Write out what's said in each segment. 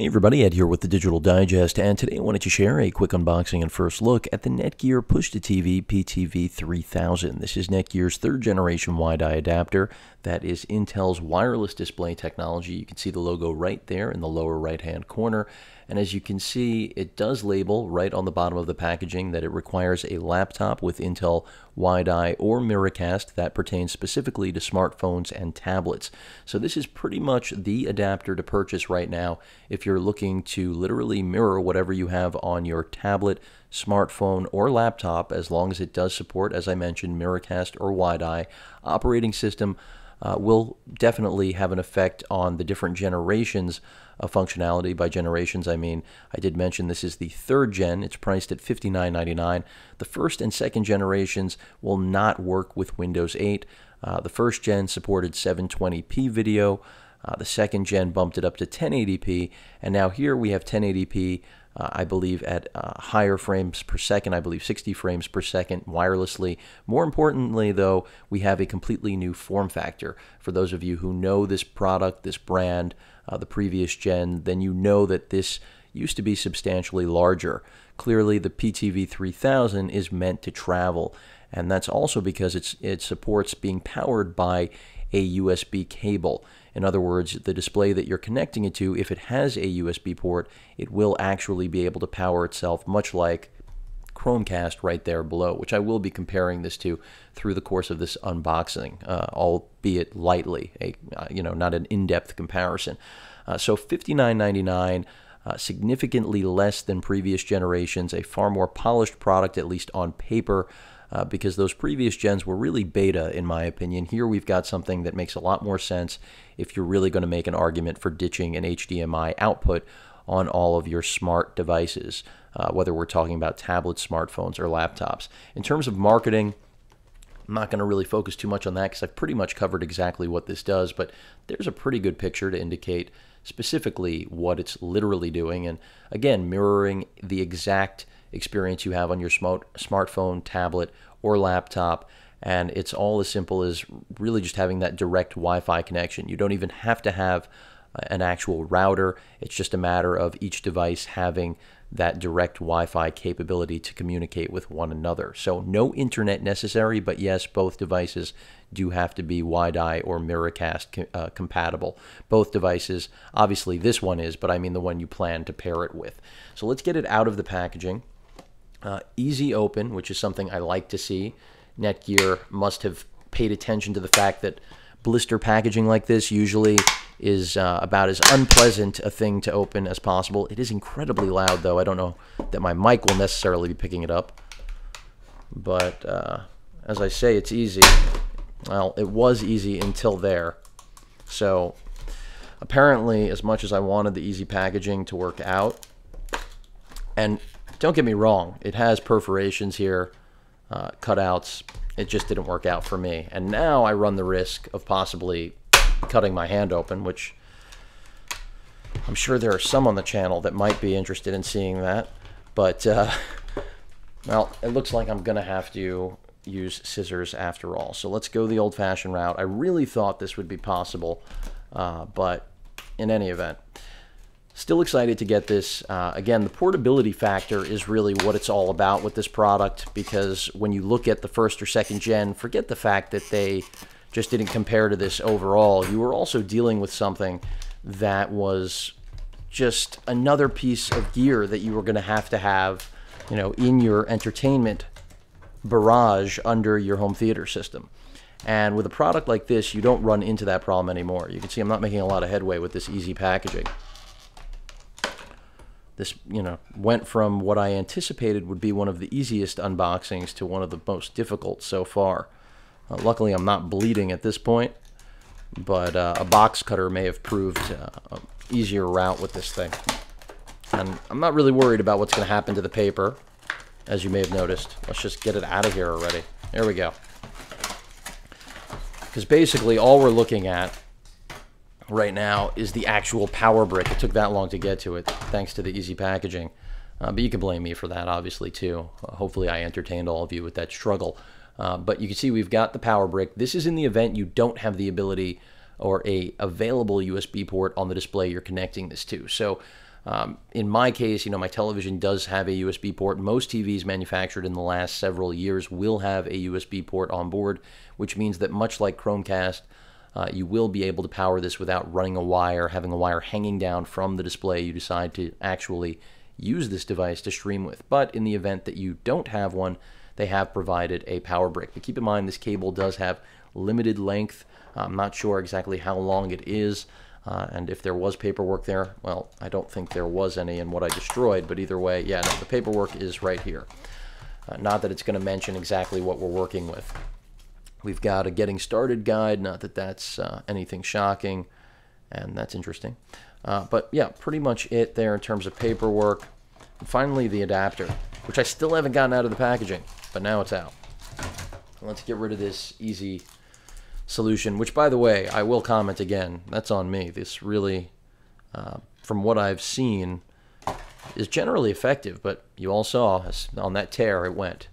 Hey everybody, Ed here with the Digital Digest, and today I wanted to share a quick unboxing and first look at the Netgear Push-to-TV PTV3000. This is Netgear's third generation WiDi adapter that is Intel's wireless display technology. You can see the logo right there in the lower right hand corner, and as you can see, it does label right on the bottom of the packaging that it requires a laptop with Intel WiDi or Miracast that pertains specifically to smartphones and tablets. So this is pretty much the adapter to purchase right now if you're looking to literally mirror whatever you have on your tablet, smartphone, or laptop, as long as it does support, as I mentioned, Miracast or WiDi. Operating system will definitely have an effect on the different generations of functionality. By generations, I mean, I did mention this is the third gen. It's priced at $59.99. The first and second generations will not work with Windows 8. The first gen supported 720p video. The second gen bumped it up to 1080p, and now here we have 1080p, I believe at higher frames per second, I believe 60 frames per second wirelessly. More importantly, though, we have a completely new form factor. For those of you who know this product, this brand, the previous gen, then you know that this used to be substantially larger. Clearly, the PTV3000 is meant to travel, and that's also because it supports being powered by a USB cable. In other words, the display that you're connecting it to, if it has a USB port, it will actually be able to power itself, much like Chromecast right there below, which I will be comparing this to through the course of this unboxing, albeit lightly, not an in-depth comparison. So $59.99, significantly less than previous generations, a far more polished product, at least on paper, because those previous gens were really beta, in my opinion. Here we've got something that makes a lot more sense if you're really going to make an argument for ditching an HDMI output on all of your smart devices, whether we're talking about tablets, smartphones, or laptops. In terms of marketing, I'm not going to really focus too much on that because I've pretty much covered exactly what this does, but there's a pretty good picture to indicate specifically what it's literally doing, and again, mirroring the exact experience you have on your smartphone, tablet, or laptop. And it's all as simple as really just having that direct Wi-Fi connection. You don't even have to have an actual router. It's just a matter of each device having that direct Wi-Fi capability to communicate with one another. So no internet necessary, but yes, both devices do have to be WiDi or Miracast compatible. Both devices, obviously this one is, but I mean the one you plan to pair it with. So let's get it out of the packaging. Easy open, which is something I like to see. Netgear must have paid attention to the fact that blister packaging like this usually is about as unpleasant a thing to open as possible. It is incredibly loud, though. I don't know that my mic will necessarily be picking it up. But as I say, it's easy. Well, it was easy until there. So apparently, as much as I wanted the easy packaging to work out, and don't get me wrong, it has perforations here, cutouts. It just didn't work out for me. And now I run the risk of possibly cutting my hand open, which I'm sure there are some on the channel that might be interested in seeing that. But, well, it looks like I'm going to have to use scissors after all. So let's go the old-fashioned route. I really thought this would be possible, but in any event, still excited to get this. Again, the portability factor is really what it's all about with this product, because when you look at the first or second gen, forget the fact that they just didn't compare to this overall. You were also dealing with something that was just another piece of gear that you were going to have, in your entertainment barrage under your home theater system. And with a product like this, you don't run into that problem anymore. You can see I'm not making a lot of headway with this easy packaging. This, went from what I anticipated would be one of the easiest unboxings to one of the most difficult so far. Luckily, I'm not bleeding at this point, but a box cutter may have proved an easier route with this thing. And I'm not really worried about what's going to happen to the paper, as you may have noticed. Let's just get it out of here already. There we go. Because basically, all we're looking at right now is the actual power brick. It took that long to get to it, thanks to the easy packaging. But you can blame me for that, obviously, too. Hopefully I entertained all of you with that struggle. But you can see we've got the power brick. This is in the event you don't have the ability or a available USB port on the display you're connecting this to. So In my case, my television does have a USB port. Most TVs manufactured in the last several years will have a USB port on board, which means that much like Chromecast, you will be able to power this without running a wire, having a wire hanging down from the display you decide to actually use this device to stream with. But in the event that you don't have one, they have provided a power brick. But keep in mind, this cable does have limited length. I'm not sure exactly how long it is. And if there was paperwork there, well, I don't think there was any in what I destroyed, but either way, yeah, no, the paperwork is right here. Not that it's going to mention exactly what we're working with. We've got a getting started guide, not that that's anything shocking, and that's interesting. But yeah, pretty much it there in terms of paperwork. And finally, the adapter, which I still haven't gotten out of the packaging, but now it's out. Let's get rid of this easy solution, which, by the way, I will comment again, that's on me. This really, from what I've seen, is generally effective, but you all saw on that tear it went.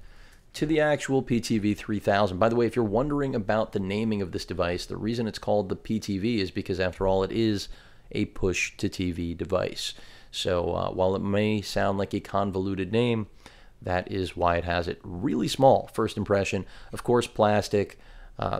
To the actual PTV3000. By the way, if you're wondering about the naming of this device, the reason it's called the PTV is because, after all, it is a push-to-TV device. So while it may sound like a convoluted name, that is why it has it. Really small, first impression. Of course, plastic.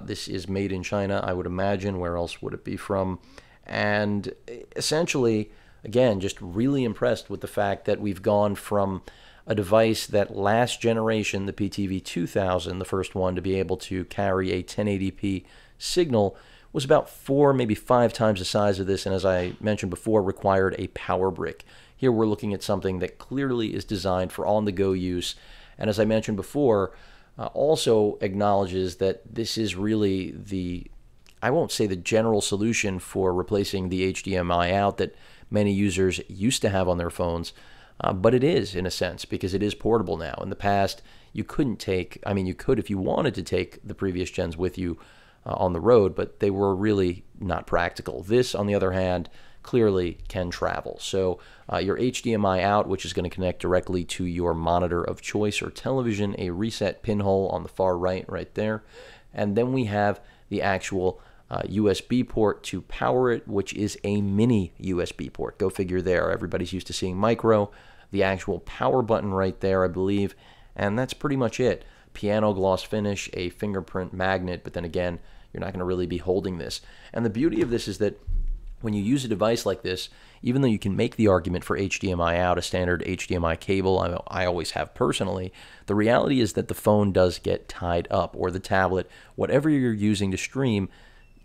This is made in China, I would imagine. Where else would it be from? And essentially, again, just really impressed with the fact that we've gone from a device that last generation, the PTV3000, the first one to be able to carry a 1080p signal, was about 4, maybe 5 times the size of this, and as I mentioned before, required a power brick. Here we're looking at something that clearly is designed for on-the-go use, and as I mentioned before, also acknowledges that this is really the, I won't say the general solution for replacing the HDMI out that many users used to have on their phones, but it is, in a sense, because it is portable now. In the past, you couldn't take, I mean, you could if you wanted to take the previous gens with you on the road, but they were really not practical. This, on the other hand, clearly can travel. So your HDMI out, which is going to connect directly to your monitor of choice or television, a reset pinhole on the far right there, and then we have the actual USB port to power it, which is a mini USB port. Go figure there. Everybody's used to seeing micro. The actual power button right there, I believe, and that's pretty much it. Piano gloss finish, a fingerprint magnet, but then again, you're not going to really be holding this. And the beauty of this is that when you use a device like this, even though you can make the argument for HDMI out, a standard HDMI cable, I always have personally, the reality is that the phone does get tied up, or the tablet, whatever you're using to stream,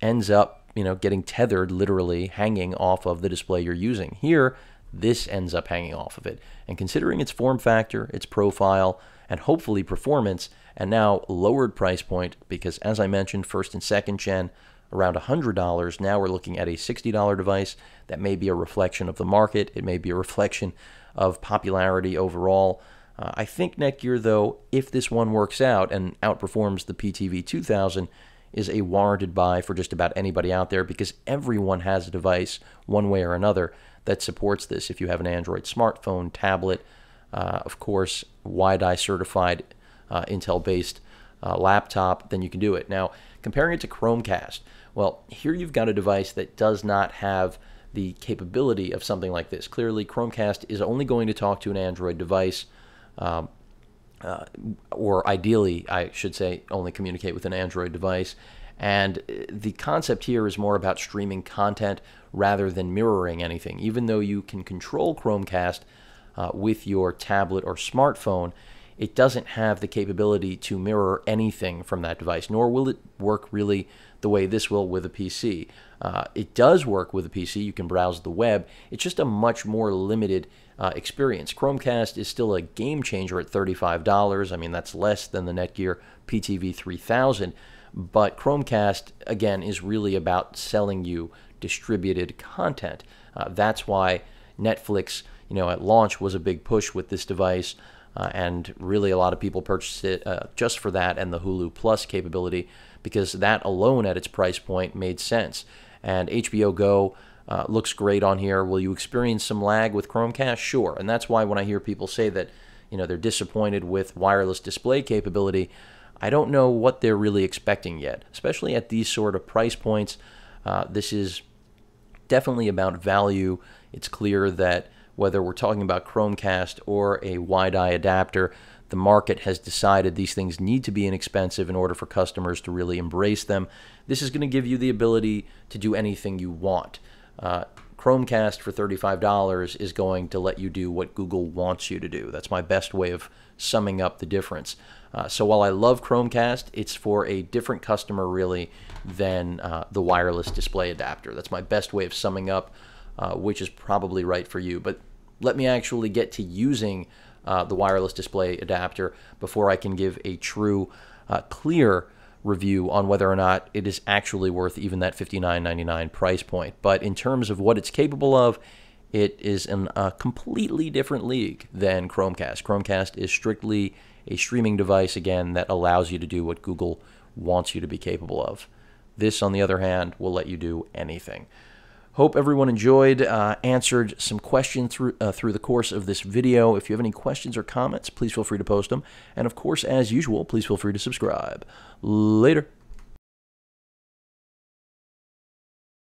ends up, getting tethered, literally hanging off of the display you're using. Here, this ends up hanging off of it. And considering its form factor, its profile, and hopefully performance, and now lowered price point, because as I mentioned, first and second gen, around $100. Now we're looking at a $60 device. That may be a reflection of the market. It may be a reflection of popularity overall. I think Netgear, though, if this one works out and outperforms the PTV3000, is a warranted buy for just about anybody out there, because everyone has a device, one way or another, that supports this. If you have an Android smartphone, tablet, of course, WiDi certified, Intel-based laptop, then you can do it. Now, comparing it to Chromecast, well, here you've got a device that does not have the capability of something like this. Clearly, Chromecast is only going to talk to an Android device, or ideally, I should say, only communicate with an Android device. And the concept here is more about streaming content rather than mirroring anything. Even though you can control Chromecast with your tablet or smartphone, it doesn't have the capability to mirror anything from that device, nor will it work really the way this will with a PC. It does work with a PC. You can browse the web. It's just a much more limited experience. Chromecast is still a game changer at $35. I mean, that's less than the Netgear PTV3000, but Chromecast, again, is really about selling you distributed content. That's why Netflix, at launch was a big push with this device. And really a lot of people purchased it just for that and the Hulu Plus capability, because that alone at its price point made sense. And HBO Go looks great on here. Will you experience some lag with Chromecast? Sure. And that's why when I hear people say that they're disappointed with wireless display capability, I don't know what they're really expecting yet, especially at these sort of price points. This is definitely about value. It's clear that whether we're talking about Chromecast or a WiDi adapter, the market has decided these things need to be inexpensive in order for customers to really embrace them. This is going to give you the ability to do anything you want. Chromecast for $35 is going to let you do what Google wants you to do. That's my best way of summing up the difference. So while I love Chromecast, it's for a different customer really than the wireless display adapter. That's my best way of summing up which is probably right for you. But let me actually get to using the wireless display adapter before I can give a true, clear review on whether or not it is actually worth even that $59.99 price point. But in terms of what it's capable of, it is in a completely different league than Chromecast. Chromecast is strictly a streaming device, again, that allows you to do what Google wants you to be capable of. This, on the other hand, will let you do anything. Hope everyone enjoyed, answered some questions through the course of this video. If you have any questions or comments, please feel free to post them. And of course, as usual, please feel free to subscribe. Later.